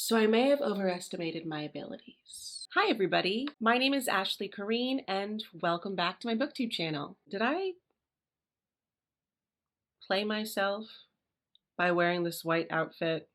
So I may have overestimated my abilities. Hi everybody, my name is Kareen and welcome back to my booktube channel. Did I play myself by wearing this white outfit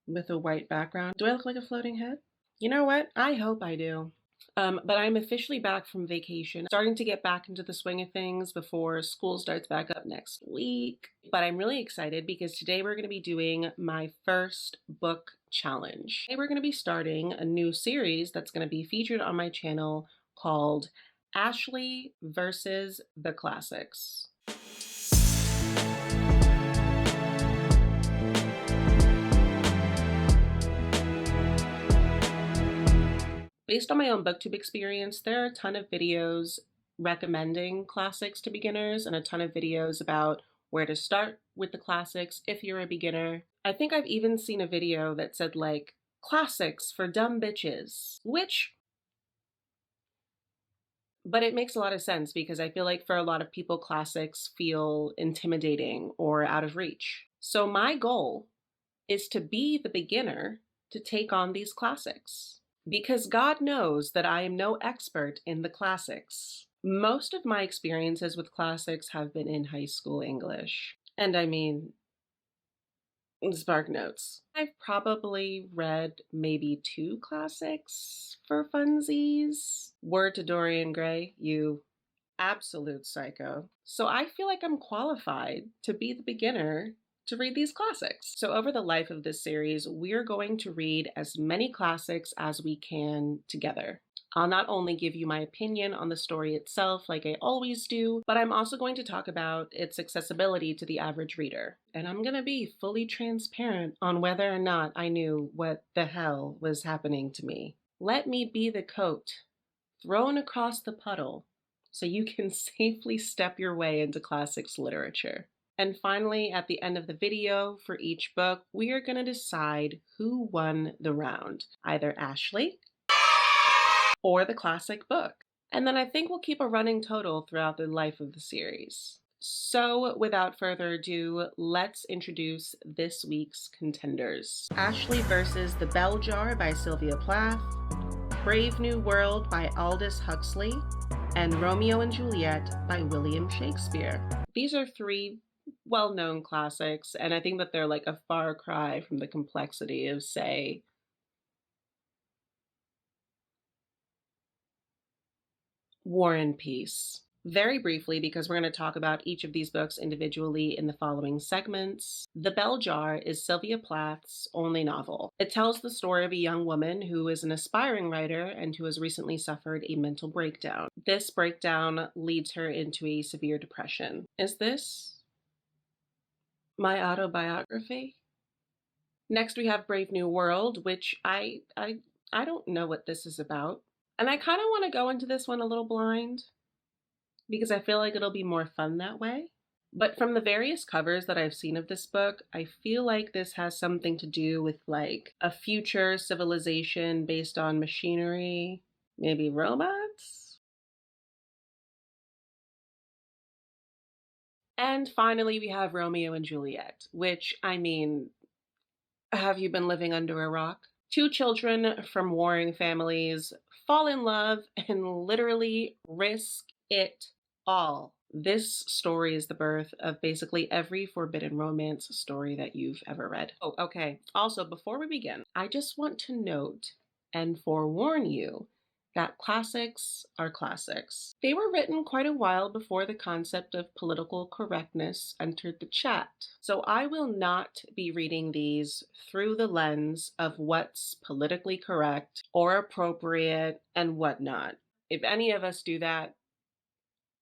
with a white background? Do I look like a floating head? You know what? I hope I do. But I'm officially back from vacation, starting to get back into the swing of things before school starts back up next week. But I'm really excited because today we're going to be doing my first book challenge. Today we're going to be starting a new series that's going to be featured on my channel called Ashley versus the Classics. Based on my own booktube experience, there are a ton of videos recommending classics to beginners and a ton of videos about where to start with the classics if you're a beginner. I think I've even seen a video that said like, classics for dumb bitches, but it makes a lot of sense because I feel like for a lot of people, classics feel intimidating or out of reach. So my goal is to be the beginner to take on these classics. Because God knows that I am no expert in the classics. Most of my experiences with classics have been in high school English. And I mean, Spark Notes. I've probably read maybe 2 classics for funsies. Word to Dorian Gray, you absolute psycho. So I feel like I'm qualified to be the beginner to read these classics. So over the life of this series, we're going to read as many classics as we can together. I'll not only give you my opinion on the story itself like I always do, but I'm also going to talk about its accessibility to the average reader. And I'm going to be fully transparent on whether or not I knew what the hell was happening to me. Let me be the coat thrown across the puddle so you can safely step your way into classics literature. And finally, at the end of the video for each book, we are going to decide who won the round, either Ashley or the classic book. And then I think we'll keep a running total throughout the life of the series. So without further ado, let's introduce this week's contenders. Ashley versus The Bell Jar by Sylvia Plath, Brave New World by Aldous Huxley, and Romeo and Juliet by William Shakespeare. These are 3 well-known classics, and I think that they're like a far cry from the complexity of, say, War and Peace. Very briefly, because we're going to talk about each of these books individually in the following segments. The Bell Jar is Sylvia Plath's only novel. It tells the story of a young woman who is an aspiring writer and who has recently suffered a mental breakdown. This breakdown leads her into a severe depression. Is this my autobiography? Next, we have Brave New World, which I don't know what this is about. And I kind of want to go into this one a little blind because I feel like it'll be more fun that way. But from the various covers that I've seen of this book, I feel like this has something to do with like a future civilization based on machinery, maybe robots? And finally, we have Romeo and Juliet, which, I mean, have you been living under a rock? 2 children from warring families fall in love and literally risk it all. This story is the birth of basically every forbidden romance story that you've ever read. Oh, okay. Also, before we begin, I just want to note and forewarn you that classics are classics. They were written quite a while before the concept of political correctness entered the chat. So I will not be reading these through the lens of what's politically correct or appropriate and whatnot. If any of us do that,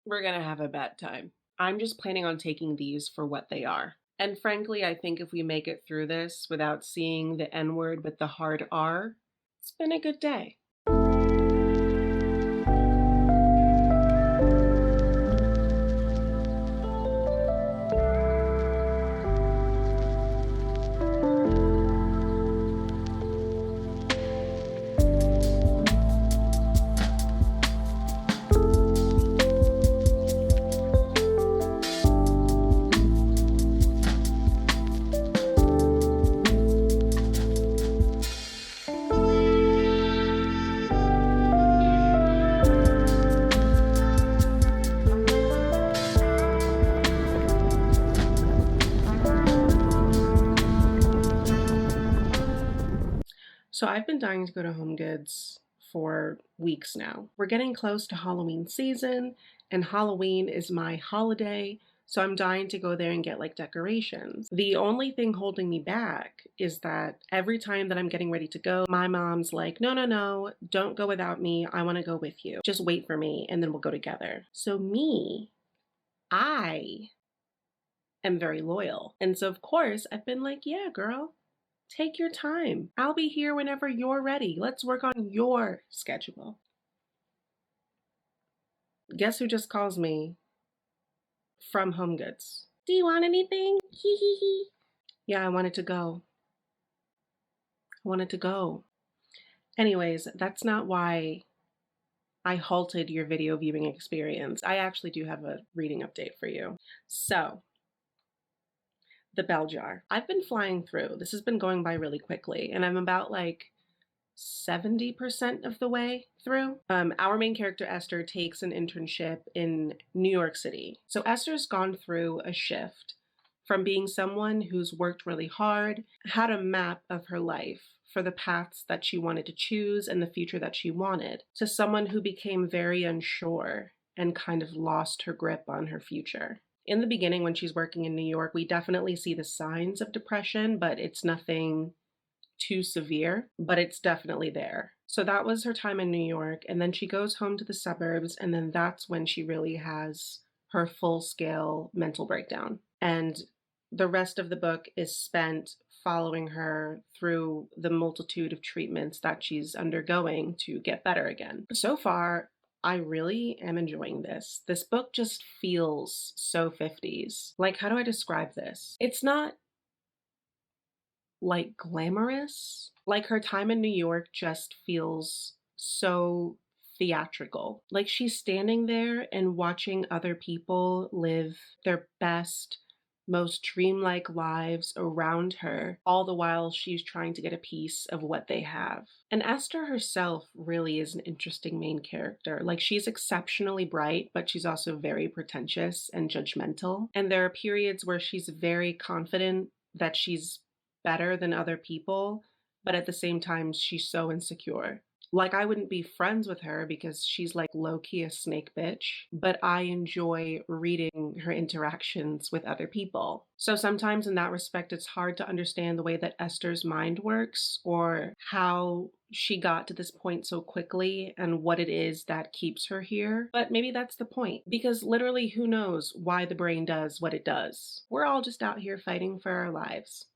we're gonna have a bad time. I'm just planning on taking these for what they are. And frankly, I think if we make it through this without seeing the N-word with the hard R, it's been a good day. So I've been dying to go to Home Goods for weeks now. We're getting close to Halloween season, and Halloween is my holiday, so I'm dying to go there and get like decorations. The only thing holding me back is that every time that I'm getting ready to go, my mom's like, no, no, no, don't go without me. I want to go with you. Just wait for me and then we'll go together. So I am very loyal. And so of course I've been like, yeah, girl, take your time. I'll be here whenever you're ready. Let's work on your schedule. Guess who just calls me from Home Goods? Do you want anything? Hee hee hee. Yeah, I wanted to go. Anyways, that's not why I halted your video viewing experience. I actually do have a reading update for you. So, the bell jar. I've been flying through. This has been going by really quickly, and I'm about like 70% of the way through. Our main character, Esther, takes an internship in New York City. So Esther's gone through a shift from being someone who's worked really hard, had a map of her life for the paths that she wanted to choose and the future that she wanted, to someone who became very unsure and kind of lost her grip on her future. In the beginning, when she's working in New York, we definitely see the signs of depression, but it's nothing too severe, but it's definitely there. So that was her time in New York. And then she goes home to the suburbs. And then that's when she really has her full-scale mental breakdown. And the rest of the book is spent following her through the multitude of treatments that she's undergoing to get better again. So far, I really am enjoying this. This book just feels so 50s. Like, how do I describe this? It's not like glamorous. Like her time in New York just feels so theatrical. Like she's standing there and watching other people live their best, most dreamlike lives around her, all the while she's trying to get a piece of what they have. And Esther herself really is an interesting main character. Like she's exceptionally bright, but she's also very pretentious and judgmental. And there are periods where she's very confident that she's better than other people, but at the same time, she's so insecure. Like, I wouldn't be friends with her because she's like low-key a snake bitch, but I enjoy reading her interactions with other people. So sometimes in that respect, it's hard to understand the way that Esther's mind works or how she got to this point so quickly and what it is that keeps her here. But maybe that's the point, because literally who knows why the brain does what it does. We're all just out here fighting for our lives.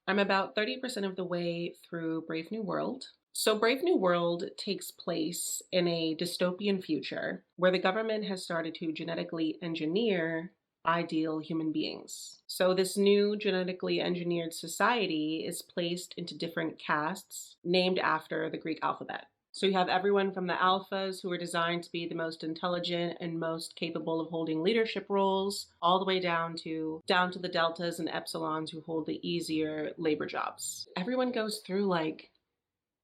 I'm about 30% of the way through Brave New World. So Brave New World takes place in a dystopian future where the government has started to genetically engineer ideal human beings. So this new genetically engineered society is placed into different castes named after the Greek alphabet. So you have everyone from the alphas, who are designed to be the most intelligent and most capable of holding leadership roles, all the way down to the deltas and epsilons, who hold the easier labor jobs. Everyone goes through like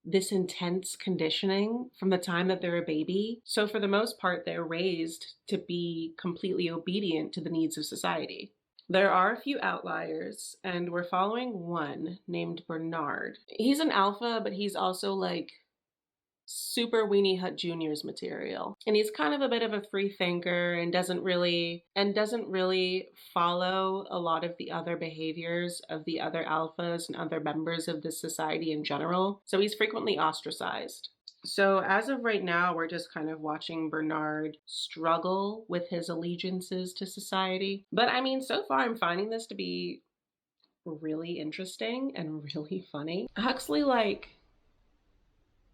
this intense conditioning from the time that they're a baby. So for the most part, they're raised to be completely obedient to the needs of society. There are a few outliers, and we're following one named Bernard. He's an alpha, but he's also like super Weenie Hut Jr.'s material. And he's kind of a bit of a free thinker and doesn't really follow a lot of the other behaviors of the other alphas and other members of the society in general. So he's frequently ostracized. So as of right now, we're just kind of watching Bernard struggle with his allegiances to society. But I mean, so far I'm finding this to be really interesting and really funny. Huxley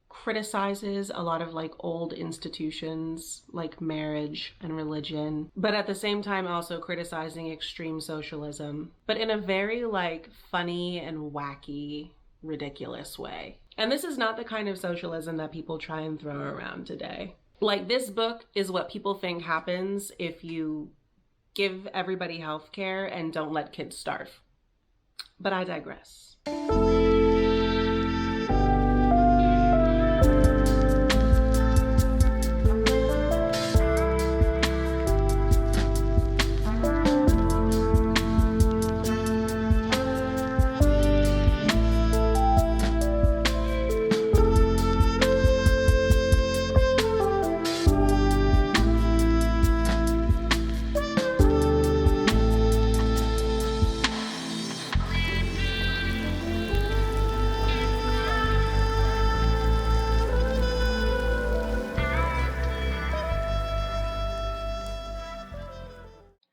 criticizes a lot of like old institutions like marriage and religion, but at the same time also criticizing extreme socialism, but in a very like funny and wacky ridiculous way. And this is not the kind of socialism that people try and throw around today. Like, this book is what people think happens if you give everybody health care and don't let kids starve. But I digress.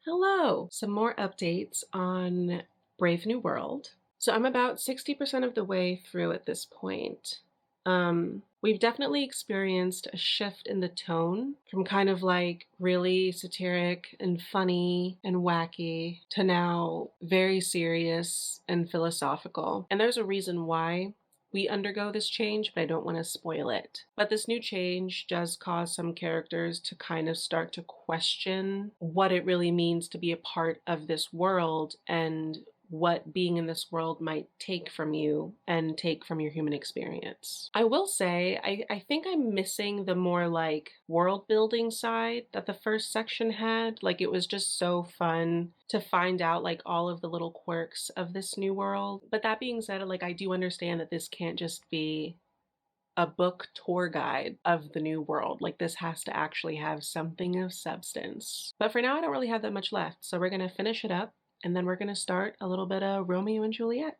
Hello! Some more updates on Brave New World. So I'm about 60% of the way through at this point. We've definitely experienced a shift in the tone from kind of like really satiric and funny and wacky to now very serious and philosophical. And there's a reason why we undergo this change, but I don't want to spoil it. But this new change does cause some characters to kind of start to question what it really means to be a part of this world and what being in this world might take from you and take from your human experience. I will say, I think I'm missing the more like world building side that the first section had. Like, it was just so fun to find out like all of the little quirks of this new world. But that being said, like, I do understand that this can't just be a book tour guide of the new world. Like, this has to actually have something of substance. But for now, I don't really have that much left. So we're gonna finish it up, and then we're gonna start a little bit of Romeo and Juliet.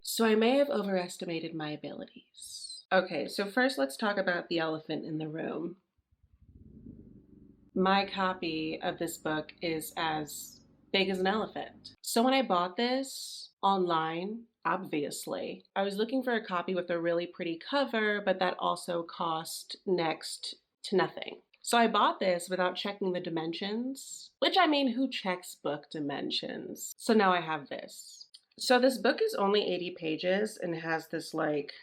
So I may have overestimated my abilities. Okay, so first let's talk about the elephant in the room. My copy of this book is as big as an elephant. So when I bought this online, obviously, I was looking for a copy with a really pretty cover, but that also cost next to nothing. So I bought this without checking the dimensions, which, I mean, who checks book dimensions? So now I have this. So this book is only 80 pages and has this like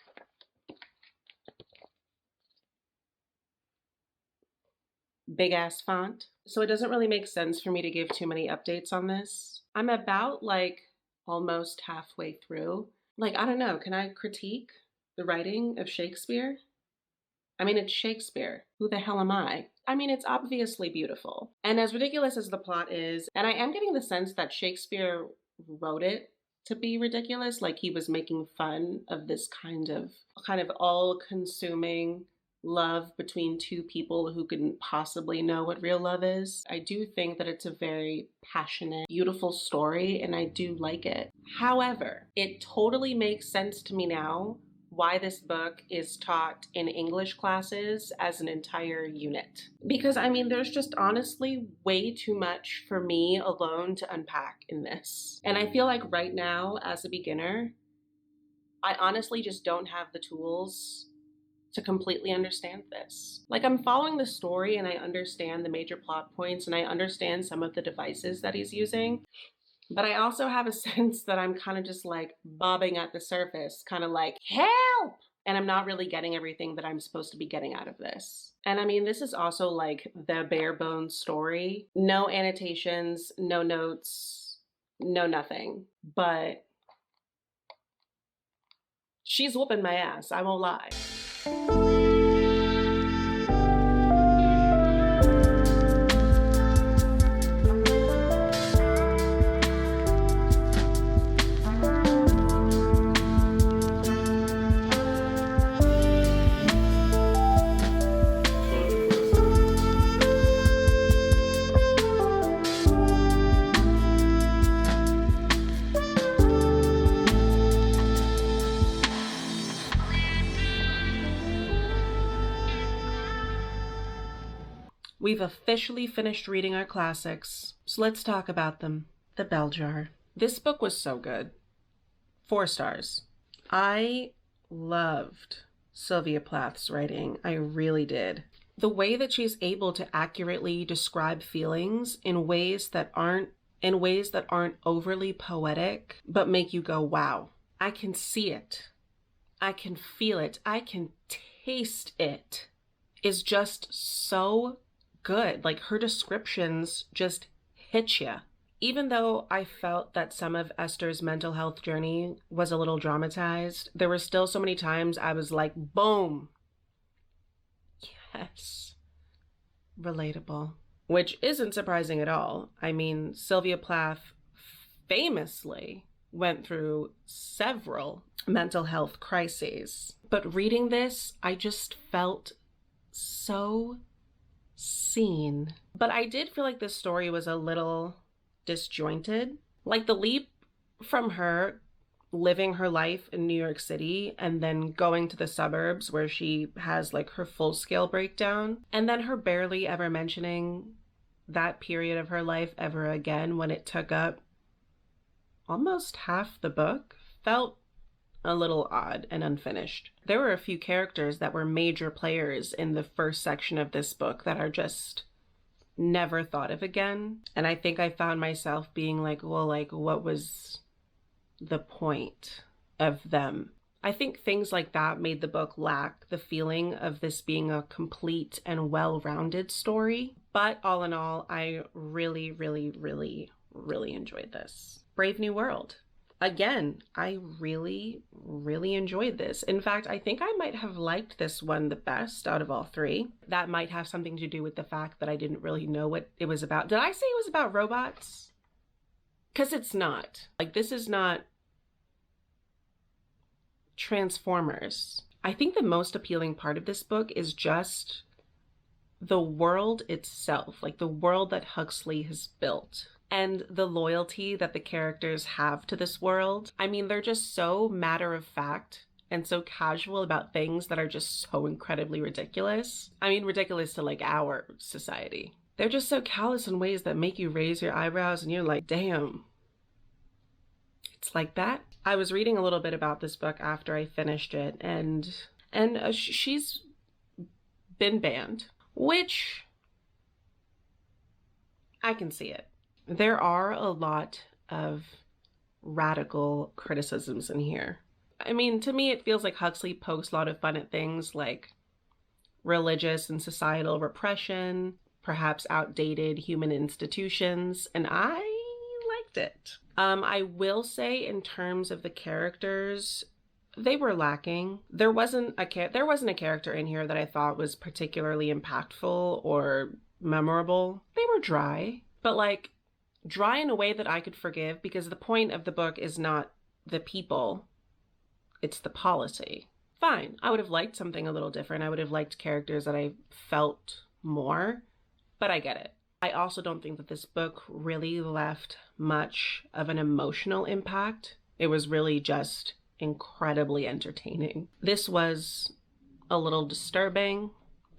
big ass font. So it doesn't really make sense for me to give too many updates on this. I'm about like almost halfway through. Like, I don't know, can I critique the writing of Shakespeare? I mean, it's Shakespeare. Who the hell am I? I mean, it's obviously beautiful. And as ridiculous as the plot is, and I am getting the sense that Shakespeare wrote it to be ridiculous, like he was making fun of this kind of all-consuming love between two people who couldn't possibly know what real love is. I do think that it's a very passionate, beautiful story, and I do like it. However, it totally makes sense to me now why this book is taught in English classes as an entire unit. Because, I mean, there's just honestly way too much for me alone to unpack in this. And I feel like right now, as a beginner, I honestly just don't have the tools to completely understand this. Like, I'm following the story and I understand the major plot points and I understand some of the devices that he's using, but I also have a sense that I'm kind of just like bobbing at the surface, kind of like, help! And I'm not really getting everything that I'm supposed to be getting out of this. And I mean, this is also like the bare bones story. No annotations, no notes, no nothing. But she's whooping my ass, I won't lie. We've officially finished reading our classics, so let's talk about them. The Bell Jar. This book was so good. 4 stars. I loved Sylvia Plath's writing. I really did. The way that she's able to accurately describe feelings in ways that aren't overly poetic, but make you go, wow. I can see it. I can feel it. I can taste it. Is just so good. Like, her descriptions just hit you. Even though I felt that some of Esther's mental health journey was a little dramatized, there were still so many times I was like, boom. Yes. Relatable. Which isn't surprising at all. I mean, Sylvia Plath famously went through several mental health crises. But reading this, I just felt so seen. But I did feel like this story was a little disjointed. Like, the leap from her living her life in New York City and then going to the suburbs where she has like her full-scale breakdown, and then her barely ever mentioning that period of her life ever again when it took up almost half the book, felt a little odd and unfinished. There were a few characters that were major players in the first section of this book that are just never thought of again. And I think I found myself being like, well, like, what was the point of them? I think things like that made the book lack the feeling of this being a complete and well-rounded story. But all in all, I really, really, really, really enjoyed this. Brave New World. Again, I really, really enjoyed this. In fact, I think I might have liked this one the best out of all 3. That might have something to do with the fact that I didn't really know what it was about. Did I say it was about robots? Because it's not. Like, this is not Transformers. I think the most appealing part of this book is just the world itself, like the world that Huxley has built, and the loyalty that the characters have to this world. I mean, they're just so matter of fact and so casual about things that are just so incredibly ridiculous. I mean, ridiculous to like our society. They're just so callous in ways that make you raise your eyebrows and you're like, damn, it's like that. I was reading a little bit about this book after I finished it, and she's been banned, which I can see it. There are a lot of radical criticisms in here. I mean, to me, it feels like Huxley pokes a lot of fun at things like religious and societal repression, perhaps outdated human institutions, and I liked it. I will say, in terms of the characters, they were lacking. There wasn't a character in here that I thought was particularly impactful or memorable. They were dry, but like dry in a way that I could forgive, because the point of the book is not the people, it's the policy. Fine, I would have liked something a little different. I would have liked characters that I felt more, but I get it. I also don't think that this book really left much of an emotional impact. It was really just incredibly entertaining. This was a little disturbing,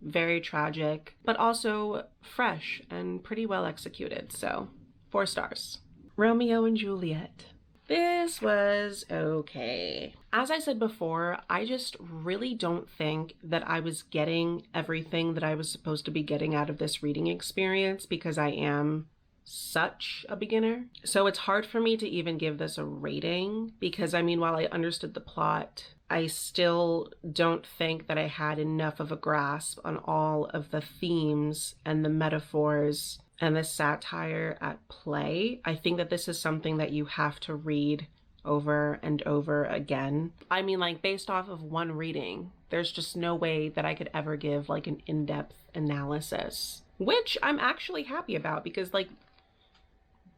very tragic, but also fresh and pretty well executed. So 4 stars. Romeo and Juliet. This was okay. As I said before, I just really don't think that I was getting everything that I was supposed to be getting out of this reading experience because I am such a beginner. So it's hard for me to even give this a rating because, I mean, while I understood the plot, I still don't think that I had enough of a grasp on all of the themes and the metaphors and the satire at play. I think that this is something that you have to read over and over again. I mean, like, based off of one reading, there's just no way that I could ever give like an in-depth analysis, which I'm actually happy about because like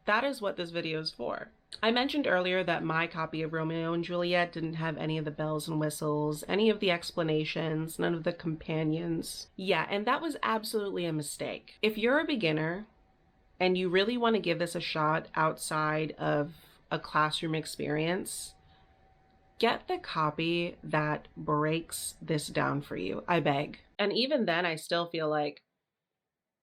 that is what this video is for. I mentioned earlier that my copy of Romeo and Juliet didn't have any of the bells and whistles, any of the explanations, none of the companions. Yeah, and that was absolutely a mistake. If you're a beginner and you really want to give this a shot outside of a classroom experience, get the copy that breaks this down for you, I beg. And even then, I still feel like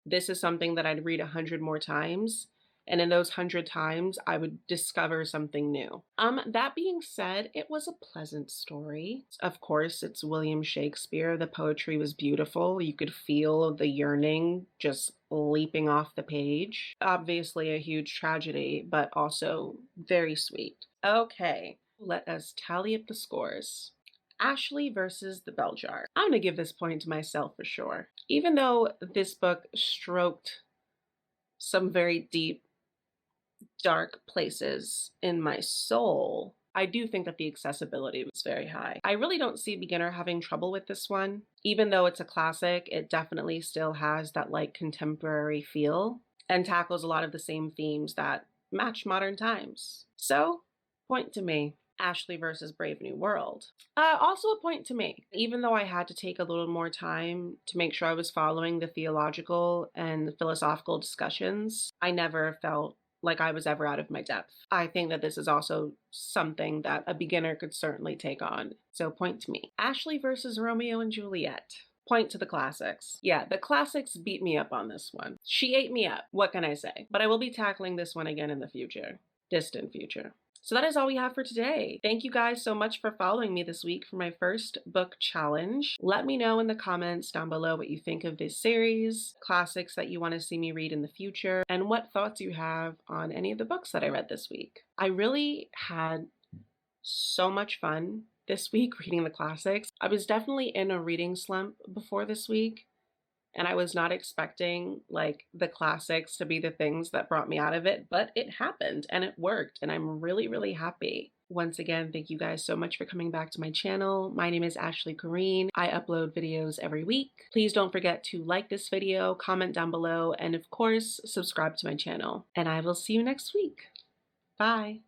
this is something that I'd read 100 more times. And in those 100 times, I would discover something new. That being said, it was a pleasant story. Of course, it's William Shakespeare. The poetry was beautiful. You could feel the yearning just leaping off the page. Obviously, a huge tragedy, but also very sweet. Okay, let us tally up the scores. Ashley versus the Bell Jar. I'm gonna give this point to myself for sure. Even though this book stroked some very deep, dark places in my soul, I do think that the accessibility was very high. I really don't see a beginner having trouble with this one. Even though it's a classic, it definitely still has that like contemporary feel and tackles a lot of the same themes that match modern times. So, point to me. Ashley versus Brave New World. Also a point to me. Even though I had to take a little more time to make sure I was following the theological and philosophical discussions, I never felt like I was ever out of my depth. I think that this is also something that a beginner could certainly take on. So point to me. Ashley versus Romeo and Juliet. Point to the classics. Yeah, the classics beat me up on this one. She ate me up. What can I say? But I will be tackling this one again in the future. Distant future. So that is all we have for today. Thank you guys so much for following me this week for my first book challenge. Let me know in the comments down below what you think of this series, classics that you want to see me read in the future, and what thoughts you have on any of the books that I read this week. I really had so much fun this week reading the classics. I was definitely in a reading slump before this week, and I was not expecting like the classics to be the things that brought me out of it, but it happened and it worked, and I'm really, really happy. Once again, thank you guys so much for coming back to my channel. My name is Ashley Kareen. I upload videos every week. Please don't forget to like this video, comment down below, and of course, subscribe to my channel. And I will see you next week. Bye.